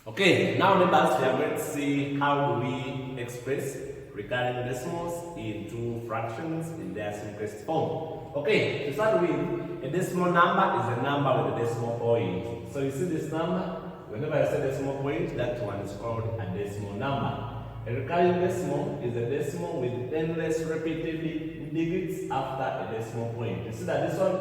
Okay, now members, we are going to see how do we express recurring decimals into fractions in their simplest form. Okay, to start with, a decimal number is a number with a decimal point. So you see this number, whenever I say decimal point, that one is called a decimal number. A recurring decimal is a decimal with endless repeated digits after a decimal point. You see that this one,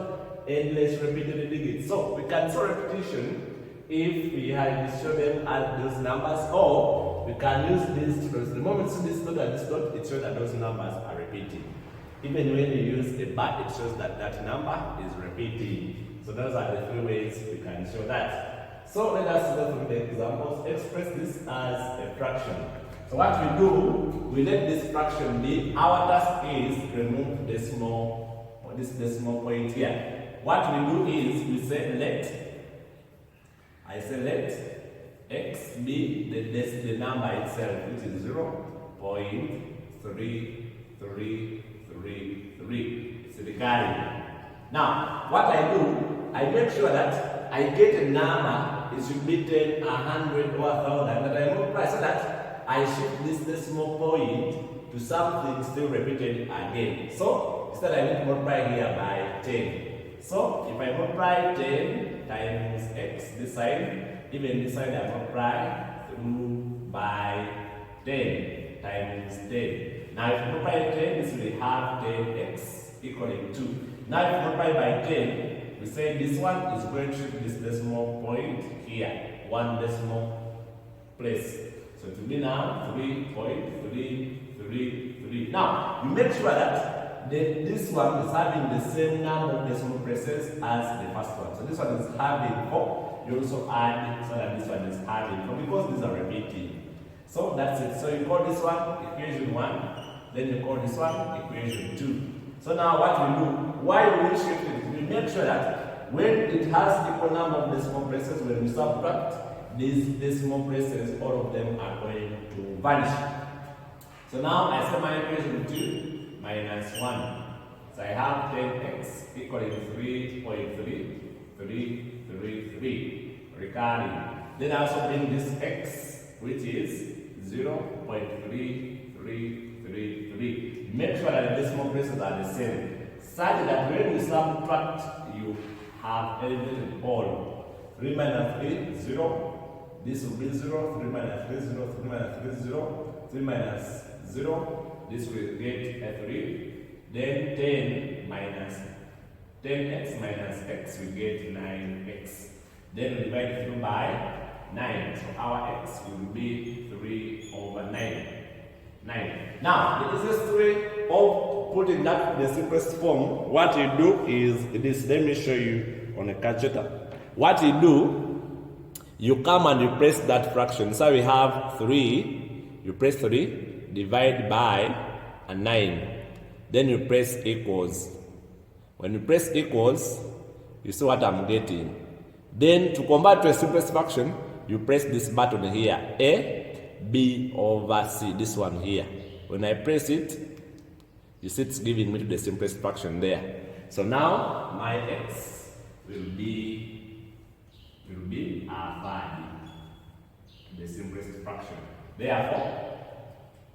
endless repeated digits. So we can show repetition if we had to show them as those numbers, or we can use this because the moment you see this dot and this dot, it shows that those numbers are repeating. Even when you use a bar, it shows that that number is repeating. So those are the three ways we can show that. So let us go through the examples. Express this as a fraction. So what we do, we let this fraction be. Our task is remove decimal, or this decimal point here. What we do is we say let. I say let x be the number itself, which is 0.3333. It's recurring. Now, what I do, I make sure that I get a number. It should be 10, 100, or 1,000, that I multiply so that I shift this decimal point to something still repeated again. So, instead I need to multiply here by 10. So, if I multiply 10 times x this side, even this side I multiply through by 10 times 10. Now, if you multiply 10, this will have 10x equaling 2. Now, if you multiply by 10, we say this one is going to shift this decimal point here, one decimal place. So, it will be now 3.333. Now, you make sure that this one is having the same number of decimal places as the first one. So this one is having 4. You also add so that this one is having 4 because these are repeating. So that's it. So you call this one equation 1, then you call this one equation 2. So now what we do, why we shift it? We make sure that when it has equal number of decimal places, when we subtract these decimal places, all of them are going to vanish. So now I say my equation 2 minus 1. So I have 10x equaling 3.3333 recurring. Then I also bring this x, which is 0.3333. Make sure that the decimal places are the same, such that when you subtract, you have elevated all. 3 minus 3, 0. This will be 0. 3 minus 3, 0. 3 minus 3, 0. 3 minus 0. This will get a 3. Then 10 minus 10x minus x will get 9x. Then we divide through by 9. So our x will be 3 over 9. Now, the easiest way of putting that in the simplest form, what you do is this. Let me show you on a calculator. What you do, you come and you press that fraction. So we have 3, you press 3. Divide by a 9. Then you press equals. When you press equals, you see what I'm getting. Then to convert to a simplest fraction, you press this button here, A, B over C, this one here. When I press it, you see it's giving me to the simplest fraction there. So now my x will be a third, the simplest fraction. Therefore,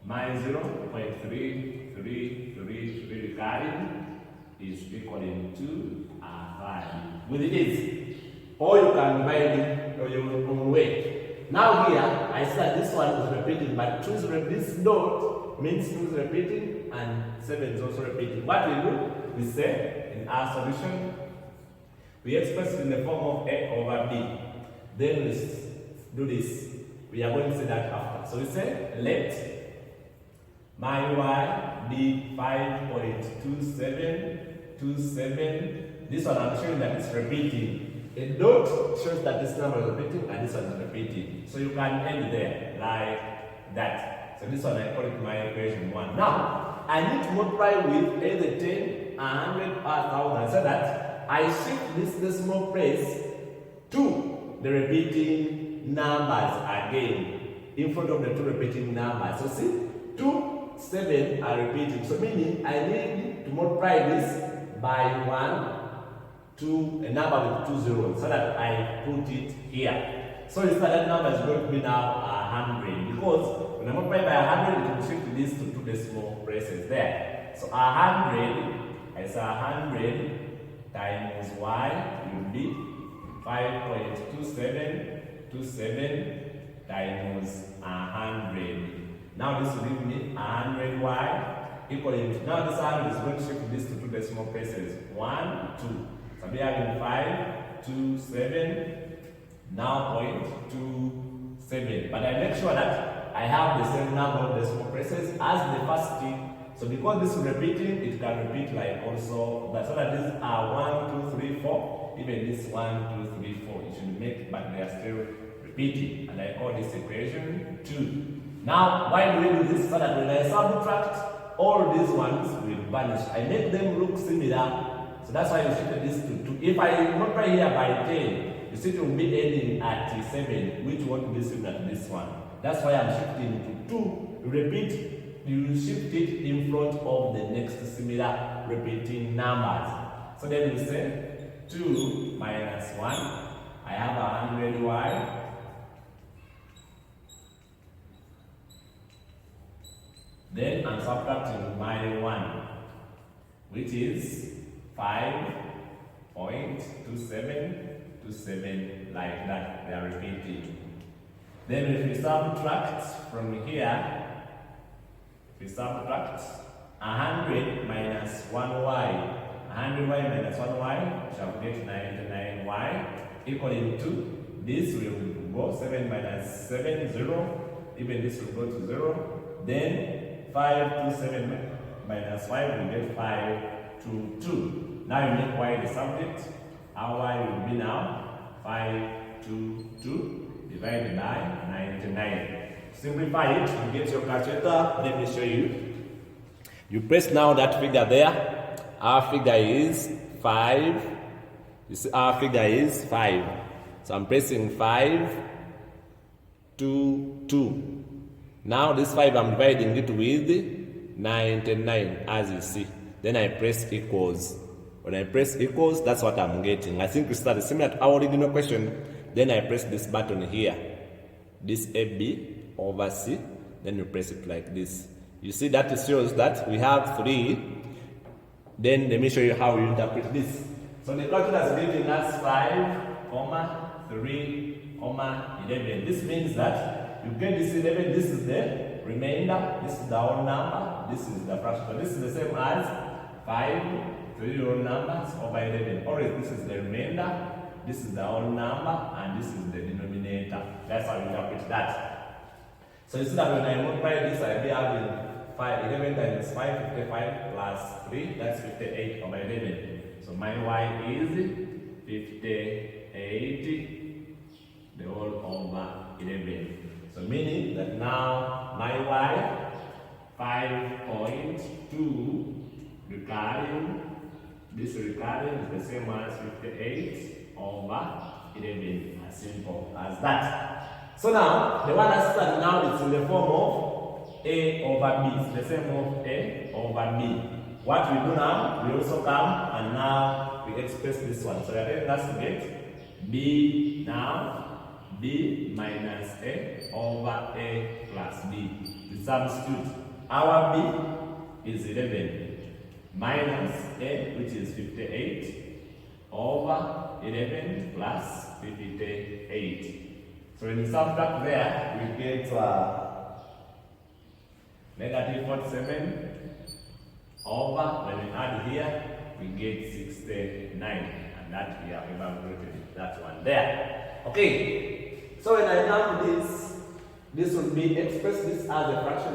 my 0.3333 recurring is equaling to a third. With this, or you can divide it your own way. Now here, I said this one is repeating, but this dot means 2 is repeating and 7 is also repeating. What we do, we say in our solution, we express it in the form of A over B. Then we do this. We are going to say that after. So we say let my y be 5.2727. This one I'm showing that it's repeating. A dot shows that this number is repeating and this one is repeating. So you can end there like that. So this one I call it my equation 1. Now, I need to multiply with either 10, 100, or 1,000 so that I shift this decimal place to the repeating numbers again in front of the 2 repeating numbers. So see, 2, 7 are repeating. So meaning I need to multiply this by 1 to a number with 2 zeros so that I put it here. So you see that number is going to be now 100, because when I multiply by 100, it will shift this to two decimal places there. So 100 is 100 times y will be 5.2727 times 100. Now this will give me 100y equaling to, now this 100 is going to shift this to two decimal places. 1, 2. So we are having 5, 2, 7, now 0.27. But I make sure that I have the same number of decimal places as the first thing. So because this is repeating, it can repeat like also, but so that these are 1, 2, 3, 4. Even this 1, 2, 3, 4. It should make, but they are still repeating. And I call this equation 2. Now, why do we do this? So that when I subtract, all these ones will vanish. I make them look similar. So that's why you shifted this to 2. If I multiply here by 10, you see it will be ending at 7, which won't be similar to this one. That's why I'm shifting to 2. Repeat, you shift it in front of the next similar repeating numbers. So then you say 2 minus 1. I have 100y. Then I'm subtracting my 1, which is 5.2727, like that. They are repeating. Then if we subtract from here, if we subtract 100 minus 1y, 100y minus 1y shall get 99y equaling to, this will go 7 minus 7, 0, even this will go to 0. Then 5 to 7 minus 5 will get 5 to 2. Now you make y the subject. Our y will be now 5 to 2 divided by 99. Simplify it, you get your calculator. Let me show you. You press now that figure there. Our figure is 5. You see, our figure is 5. So I'm pressing 5 to 2. Now this 5 I'm dividing it with 99, as you see. Then I press equals. When I press equals, that's what I'm getting. I think we started similar to our original question. Then I press this button here. This AB over C. Then you press it like this. You see that it shows that we have 3. Then let me show you how we interpret this. So the calculator is giving us 5, 3, 11. This means that you get this 11, this is the remainder, this is the whole number, this is the fraction. So this is the same as 5, 3 whole numbers over 11. Or this is the remainder, this is the whole number, and this is the denominator. That's how we interpret that. So you see that when I multiply this, I'll be having 11 times 5, 55 plus 3, that's 58 over 11. So my y is 58, the whole over 11. So meaning that now my y, 5.2 recurring, this recurring is the same as 58 over 11, as simple as that. So now, the one that's started now is in the form of a over b, it's the same of a over b. What we do now, we also come and now we express this one. So we are going to get b now, b minus a over a plus b. We substitute. Our b is 11 minus a, which is 58, over 11 plus 58. So when you subtract there, we get negative 47 over, when we add here, we get 69. And that we have evaluated that one there. Okay. So when I come to this will be expressed this as a fraction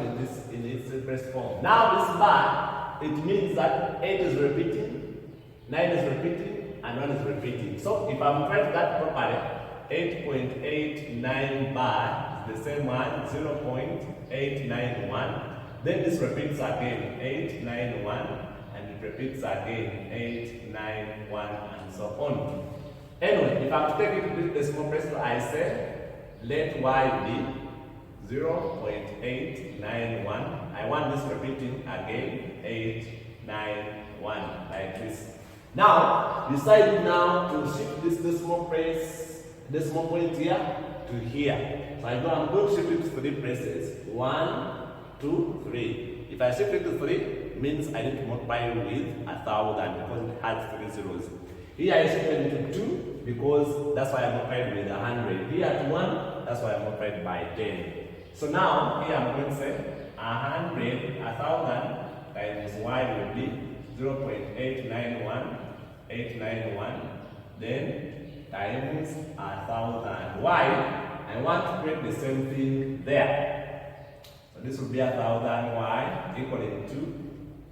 in its simplest form. Now this bar, it means that 8 is repeating, 9 is repeating, and 1 is repeating. So if I'm trying that properly, 8.89 bar is the same one, 0.891. Then this repeats again, 891, and it repeats again, 891, and so on. Anyway, if I'm taking it with the decimal place, I say let y be 0.891. I want this repeating again, 891, like this. Now, decide now to shift this decimal point here to to here. So I'm going to shift it to 3 places. 1, 2, 3. If I shift it to 3, means I need to multiply with 1,000 because it has 3 zeros. Here I shifted it to 2 because that's why I multiplied with 100. Here at 1, that's why I multiplied by 10. So now here I'm going to say 100, 1,000 times y will be 0.891, then times 1,000. Why? I want to create the same thing there. So this will be 1,000 y equaling to,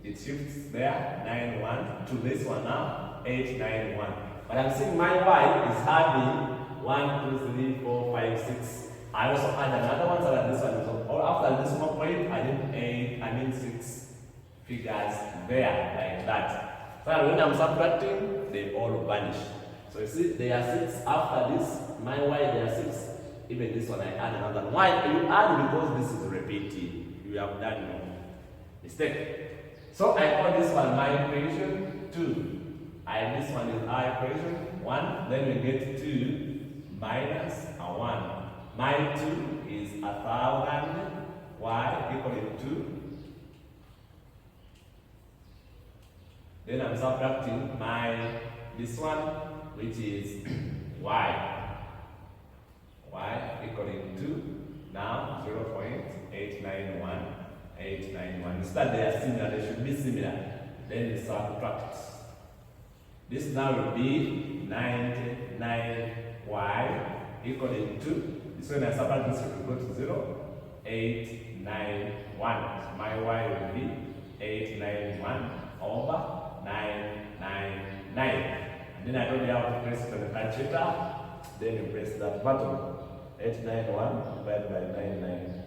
it shifts there, 91 to this one now, 891. But I'm seeing my y is having 1, 2, 3, 4, 5, 6. I also add another one so that this one is up. Or after this one point, I need 6 figures there, like that. So when I'm subtracting, they all vanish. So you see, there are 6 after this, my y there are 6. Even this one I add another one. Why? You add because this is repeating. You have done no mistake. So I call this one my equation 2. This one is our equation 1. Then we get 2 minus 1. My 2 is 1,000 y equaling 2. Then I'm subtracting this one, which is y equaling 2. Now 0.891. Instead they are similar, they should be similar. Then you subtract. This now will be 99y equaling 2. So when I subtract this, it will go to 0. 891. So my y will be 891 over 999. And then I told you how to press it on the calculator. Then you press that button. 891 divided by 99.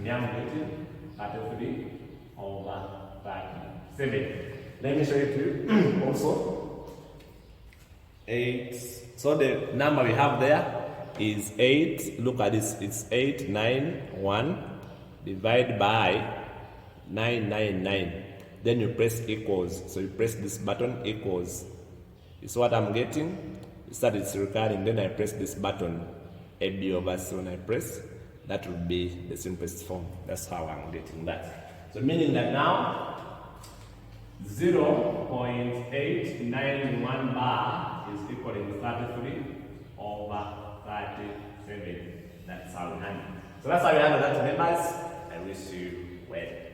Now I'm getting 33 over 37. Let me show it to you also. 8. So the number we have there is 8. Look at this. It's 891 divided by 999. Then you press equals. So you press this button equals. It's what I'm getting. It's recording. Then I press this button AB over C. When I press, that will be the simplest form. That's how I'm getting that. So meaning that now 0.891 bar is equal to 33 over 37. That's how we handle it. So that's how we handle that, members. I wish you well.